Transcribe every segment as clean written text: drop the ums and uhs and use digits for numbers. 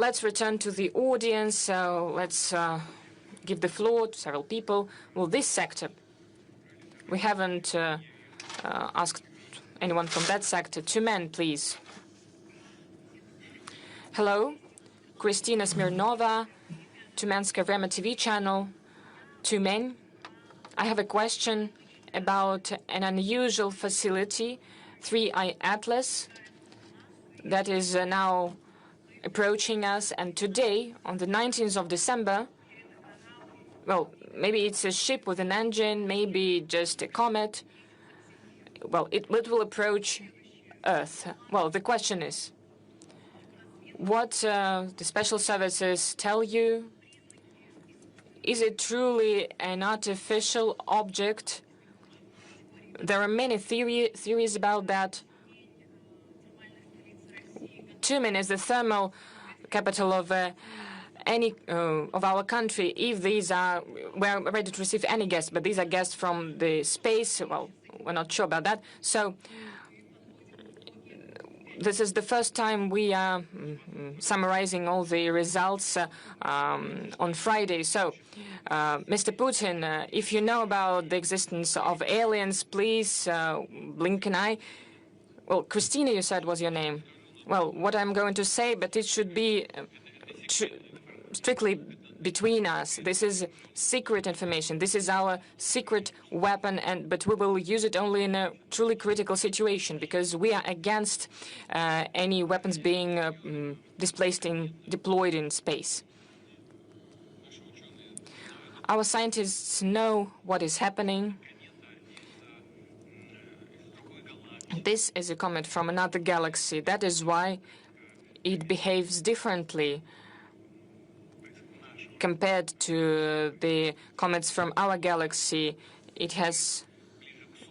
let's return to the audience. So let's give the floor to several people. Well, this sector, we haven't asked anyone from that sector. Two men, please. Hello, Kristina Smirnova, Tumenska Vremya TV channel. Two men. I have a question about an unusual facility, 3I Atlas, that is now approaching us. And today, on the 19th of December, well, maybe it's a ship with an engine, maybe just a comet. Well, it will approach Earth. Well, the question is, what the special services tell you? Is it truly an artificial object? There are many theories about that. Tumen is the thermal capital of any of our country. If these are, we're ready to receive any guests, but these are guests from the space. Well, we're not sure about that. So this is the first time we are summarizing all the results on Friday. So, Mr. Putin, if you know about the existence of aliens, please blink an eye. Well, Christina, you said was your name. Well, what I'm going to say, but it should be strictly between us. This is secret information. This is our secret weapon, but we will use it only in a truly critical situation, because we are against any weapons being deployed in space. Our scientists know what is happening. This is a comet from another galaxy. That is why it behaves differently compared to the comets from our galaxy. It has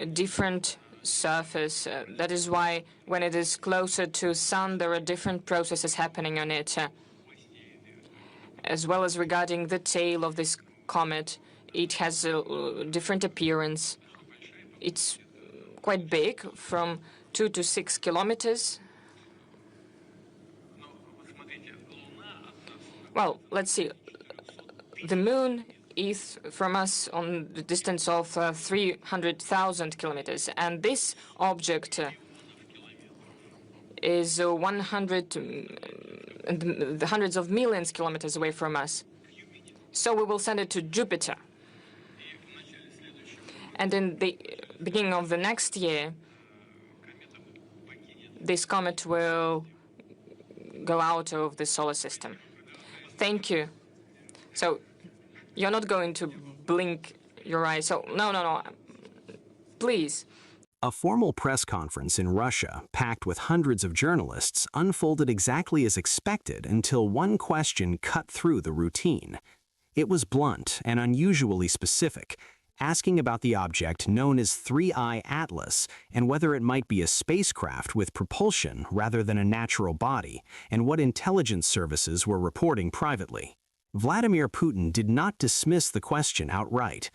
a different surface. That is why when it is closer to Sun, there are different processes happening on it. As well as regarding the tail of this comet, it has a different appearance. It's quite big, from 2 to 6 kilometers. Well, let's see. The moon is from us on the distance of 300,000 kilometers, and this object is 100, the hundreds of millions kilometers away from us. So we will send it to Jupiter. And in the beginning of the next year, this comet will go out of the solar system. Thank you. So you're not going to blink your eyes. So no. Please. A formal press conference in Russia, packed with hundreds of journalists, unfolded exactly as expected until one question cut through the routine. It was blunt and unusually specific, asking about the object known as 3I Atlas and whether it might be a spacecraft with propulsion rather than a natural body, and what intelligence services were reporting privately. Vladimir Putin did not dismiss the question outright.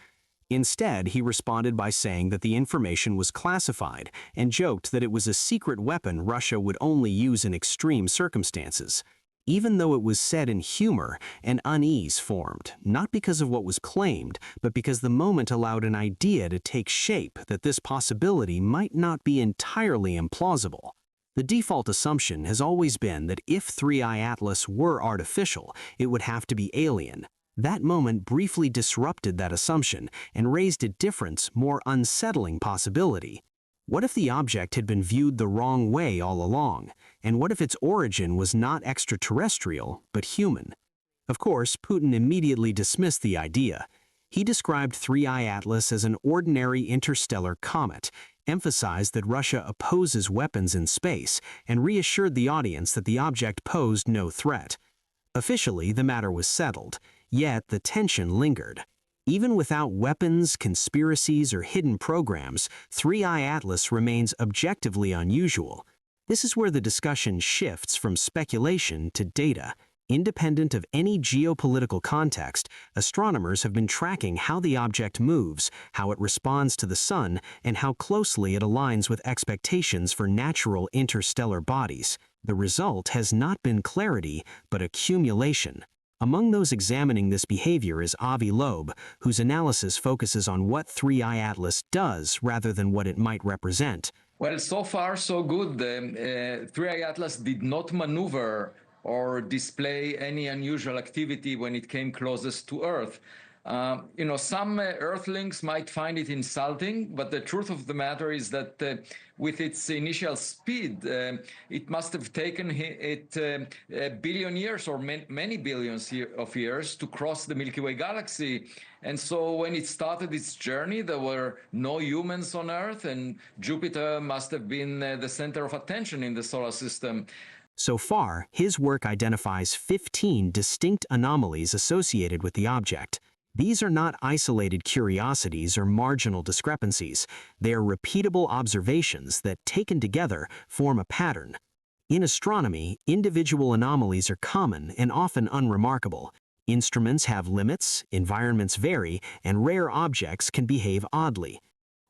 Instead, he responded by saying that the information was classified and joked that it was a secret weapon Russia would only use in extreme circumstances. Even though it was said in humor, an unease formed, not because of what was claimed, but because the moment allowed an idea to take shape that this possibility might not be entirely implausible. The default assumption has always been that if 3I Atlas were artificial, it would have to be alien. That moment briefly disrupted that assumption and raised a different, more unsettling possibility. What if the object had been viewed the wrong way all along? And what if its origin was not extraterrestrial, but human? Of course, Putin immediately dismissed the idea. He described 3I Atlas as an ordinary interstellar comet, emphasized that Russia opposes weapons in space, and reassured the audience that the object posed no threat. Officially, the matter was settled, yet the tension lingered. Even without weapons, conspiracies, or hidden programs, 3I Atlas remains objectively unusual. This is where the discussion shifts from speculation to data. Independent of any geopolitical context, astronomers have been tracking how the object moves, how it responds to the sun, and how closely it aligns with expectations for natural interstellar bodies. The result has not been clarity, but accumulation. Among those examining this behavior is Avi Loeb, whose analysis focuses on what 3I Atlas does rather than what it might represent. Well, so far so good. 3I Atlas did not maneuver or display any unusual activity when it came closest to Earth. Some Earthlings might find it insulting, but the truth of the matter is that with its initial speed, it must have taken it a billion years or many billions of years to cross the Milky Way galaxy. And so when it started its journey, there were no humans on Earth, and Jupiter must have been the center of attention in the solar system. So far, his work identifies 15 distinct anomalies associated with the object. These are not isolated curiosities or marginal discrepancies. They are repeatable observations that, taken together, form a pattern. In astronomy, individual anomalies are common and often unremarkable. Instruments have limits, environments vary, and rare objects can behave oddly.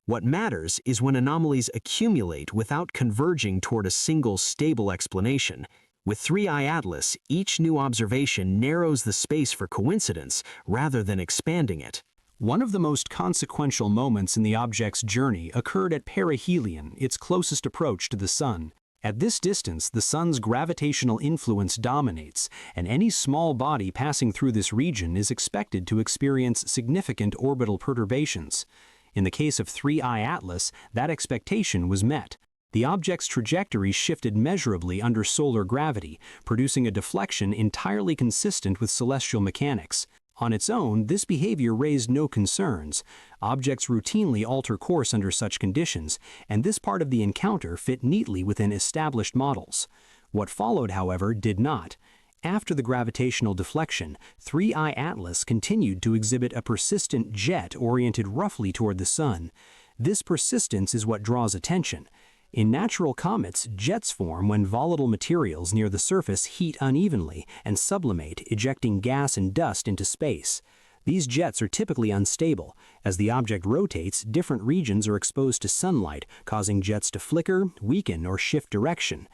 What matters is when anomalies accumulate without converging toward a single stable explanation. With 3I Atlas, each new observation narrows the space for coincidence rather than expanding it. One of the most consequential moments in the object's journey occurred at perihelion, its closest approach to the Sun. At this distance, the Sun's gravitational influence dominates, and any small body passing through this region is expected to experience significant orbital perturbations. In the case of 3I Atlas, that expectation was met. The object's trajectory shifted measurably under solar gravity, producing a deflection entirely consistent with celestial mechanics. On its own, this behavior raised no concerns. Objects routinely alter course under such conditions, and this part of the encounter fit neatly within established models. What followed, however, did not. After the gravitational deflection, 3I Atlas continued to exhibit a persistent jet oriented roughly toward the Sun. This persistence is what draws attention. In natural comets, jets form when volatile materials near the surface heat unevenly and sublimate, ejecting gas and dust into space. These jets are typically unstable. As the object rotates, different regions are exposed to sunlight, causing jets to flicker, weaken, or shift direction.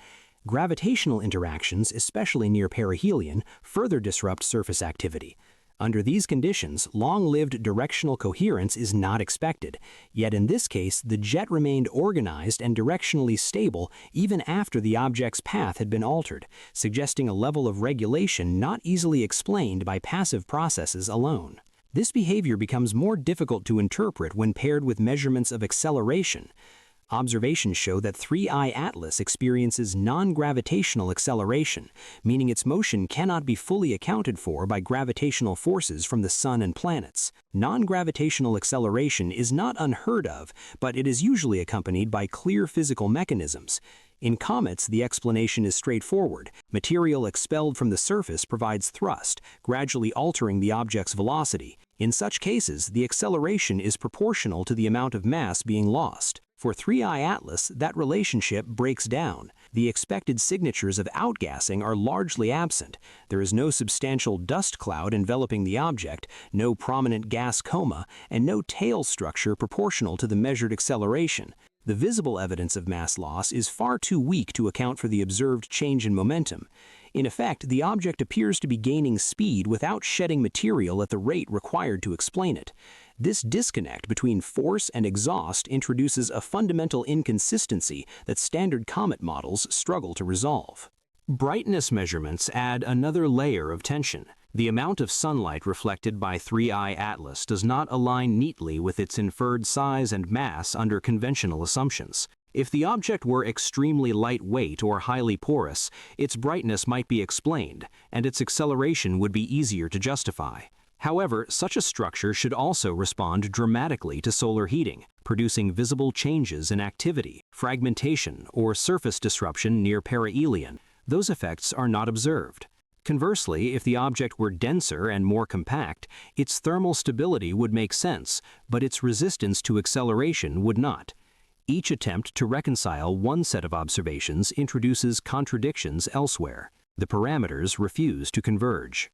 Gravitational interactions, especially near perihelion, further disrupt surface activity. Under these conditions, long-lived directional coherence is not expected. Yet in this case, the jet remained organized and directionally stable even after the object's path had been altered, suggesting a level of regulation not easily explained by passive processes alone. This behavior becomes more difficult to interpret when paired with measurements of acceleration. Observations show that 3I Atlas experiences non-gravitational acceleration, meaning its motion cannot be fully accounted for by gravitational forces from the Sun and planets. Non-gravitational acceleration is not unheard of, but it is usually accompanied by clear physical mechanisms. In comets, the explanation is straightforward. Material expelled from the surface provides thrust, gradually altering the object's velocity. In such cases, the acceleration is proportional to the amount of mass being lost. For 3I Atlas, that relationship breaks down. The expected signatures of outgassing are largely absent. There is no substantial dust cloud enveloping the object, no prominent gas coma, and no tail structure proportional to the measured acceleration. The visible evidence of mass loss is far too weak to account for the observed change in momentum. In effect, the object appears to be gaining speed without shedding material at the rate required to explain it. This disconnect between force and exhaust introduces a fundamental inconsistency that standard comet models struggle to resolve. Brightness measurements add another layer of tension. The amount of sunlight reflected by 3I Atlas does not align neatly with its inferred size and mass under conventional assumptions. If the object were extremely lightweight or highly porous, its brightness might be explained, and its acceleration would be easier to justify. However, such a structure should also respond dramatically to solar heating, producing visible changes in activity, fragmentation, or surface disruption near perihelion. Those effects are not observed. Conversely, if the object were denser and more compact, its thermal stability would make sense, but its resistance to acceleration would not. Each attempt to reconcile one set of observations introduces contradictions elsewhere. The parameters refuse to converge.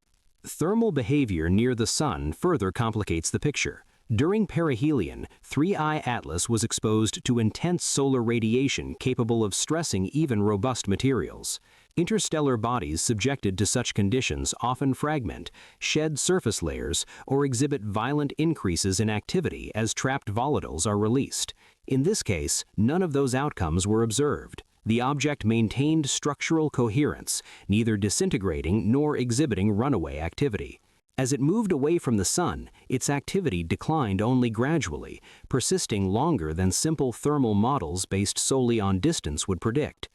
Thermal behavior near the Sun further complicates the picture. During perihelion, 3I Atlas was exposed to intense solar radiation capable of stressing even robust materials. Interstellar bodies subjected to such conditions often fragment, shed surface layers, or exhibit violent increases in activity as trapped volatiles are released. In this case, none of those outcomes were observed. The object maintained structural coherence, neither disintegrating nor exhibiting runaway activity. As it moved away from the Sun, its activity declined only gradually, persisting longer than simple thermal models based solely on distance would predict.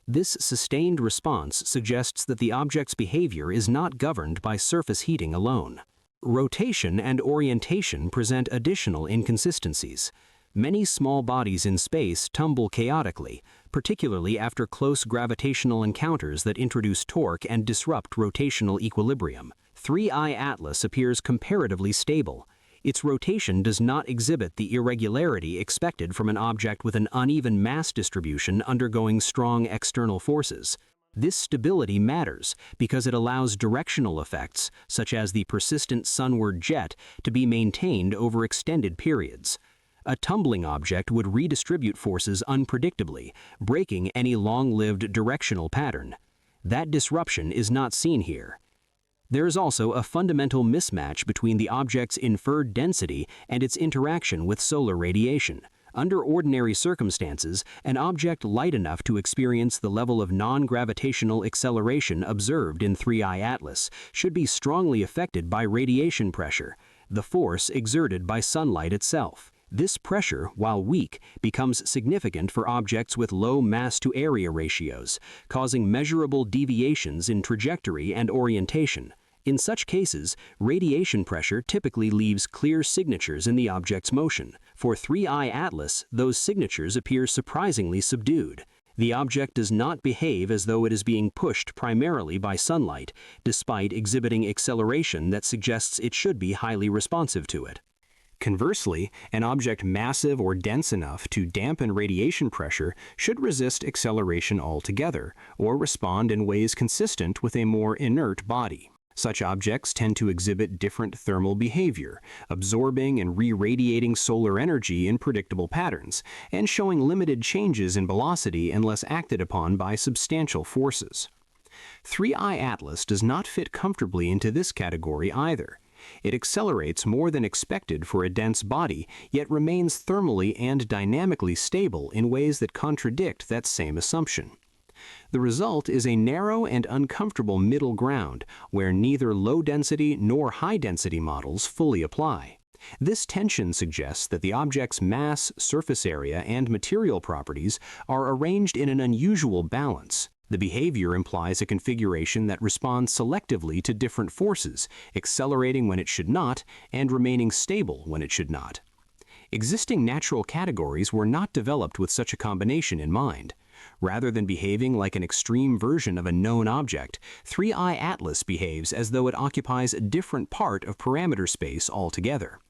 This sustained response suggests that the object's behavior is not governed by surface heating alone. Rotation and orientation present additional inconsistencies. Many small bodies in space tumble chaotically, particularly after close gravitational encounters that introduce torque and disrupt rotational equilibrium. 3I Atlas appears comparatively stable. Its rotation does not exhibit the irregularity expected from an object with an uneven mass distribution undergoing strong external forces. This stability matters because it allows directional effects, such as the persistent sunward jet, to be maintained over extended periods. A tumbling object would redistribute forces unpredictably, breaking any long-lived directional pattern. That disruption is not seen here. There is also a fundamental mismatch between the object's inferred density and its interaction with solar radiation. Under ordinary circumstances, an object light enough to experience the level of non-gravitational acceleration observed in 3I Atlas should be strongly affected by radiation pressure, the force exerted by sunlight itself. This pressure, while weak, becomes significant for objects with low mass-to-area ratios, causing measurable deviations in trajectory and orientation. In such cases, radiation pressure typically leaves clear signatures in the object's motion. For 3I Atlas, those signatures appear surprisingly subdued. The object does not behave as though it is being pushed primarily by sunlight, despite exhibiting acceleration that suggests it should be highly responsive to it. Conversely, an object massive or dense enough to dampen radiation pressure should resist acceleration altogether, or respond in ways consistent with a more inert body. Such objects tend to exhibit different thermal behavior, absorbing and re-radiating solar energy in predictable patterns, and showing limited changes in velocity unless acted upon by substantial forces. 3I Atlas does not fit comfortably into this category either. It accelerates more than expected for a dense body, yet remains thermally and dynamically stable in ways that contradict that same assumption. The result is a narrow and uncomfortable middle ground where neither low-density nor high-density models fully apply. This tension suggests that the object's mass, surface area, and material properties are arranged in an unusual balance. The behavior implies a configuration that responds selectively to different forces, accelerating when it should not, and remaining stable when it should not. Existing natural categories were not developed with such a combination in mind. Rather than behaving like an extreme version of a known object, 3I Atlas behaves as though it occupies a different part of parameter space altogether.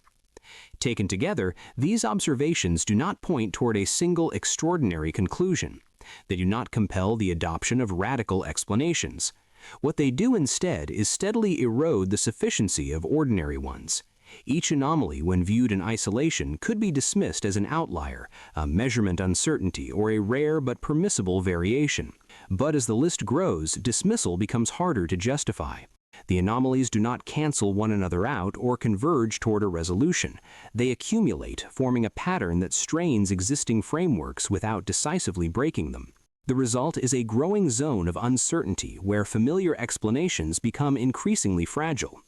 Taken together, these observations do not point toward a single extraordinary conclusion. They do not compel the adoption of radical explanations. What they do instead is steadily erode the sufficiency of ordinary ones. Each anomaly, when viewed in isolation, could be dismissed as an outlier, a measurement uncertainty, or a rare but permissible variation. But as the list grows, dismissal becomes harder to justify. The anomalies do not cancel one another out or converge toward a resolution. They accumulate, forming a pattern that strains existing frameworks without decisively breaking them. The result is a growing zone of uncertainty where familiar explanations become increasingly fragile.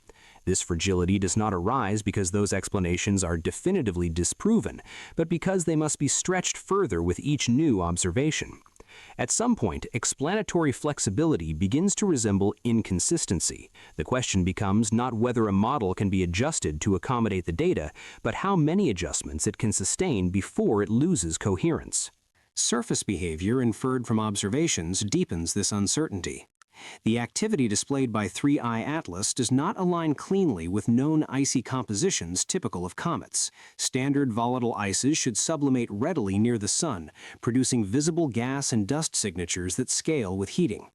This fragility does not arise because those explanations are definitively disproven, but because they must be stretched further with each new observation. At some point, explanatory flexibility begins to resemble inconsistency. The question becomes not whether a model can be adjusted to accommodate the data, but how many adjustments it can sustain before it loses coherence. Surface behavior inferred from observations deepens this uncertainty. The activity displayed by 3I Atlas does not align cleanly with known icy compositions typical of comets. Standard volatile ices should sublimate readily near the Sun, producing visible gas and dust signatures that scale with heating.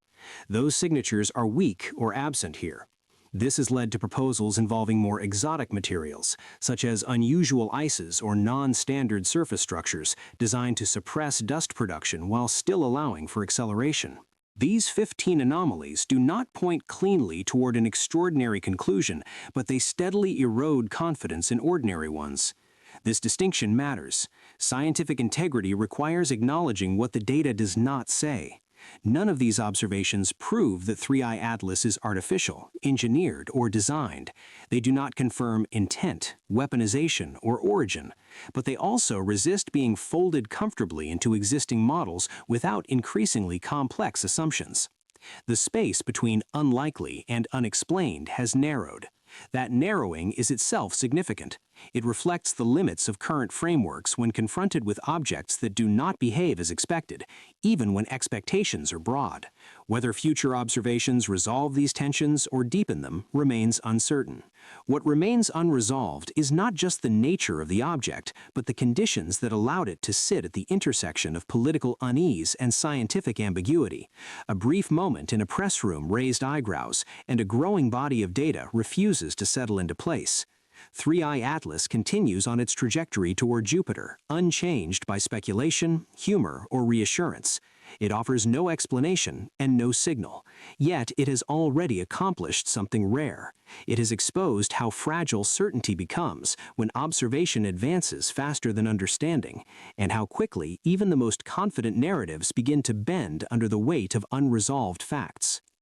Those signatures are weak or absent here. This has led to proposals involving more exotic materials, such as unusual ices or non-standard surface structures designed to suppress dust production while still allowing for acceleration. These 15 anomalies do not point cleanly toward an extraordinary conclusion, but they steadily erode confidence in ordinary ones. This distinction matters. Scientific integrity requires acknowledging what the data does not say. None of these observations prove that 3I Atlas is artificial, engineered, or designed. They do not confirm intent, weaponization, or origin, but they also resist being folded comfortably into existing models without increasingly complex assumptions. The space between unlikely and unexplained has narrowed. That narrowing is itself significant. It reflects the limits of current frameworks when confronted with objects that do not behave as expected, even when expectations are broad. Whether future observations resolve these tensions or deepen them remains uncertain. What remains unresolved is not just the nature of the object, but the conditions that allowed it to sit at the intersection of political unease and scientific ambiguity. A brief moment in a press room raised eyebrows, and a growing body of data refuses to settle into place. 3I Atlas continues on its trajectory toward Jupiter, unchanged by speculation, humor, or reassurance. It offers no explanation and no signal, yet it has already accomplished something rare. It has exposed how fragile certainty becomes when observation advances faster than understanding, and how quickly even the most confident narratives begin to bend under the weight of unresolved facts.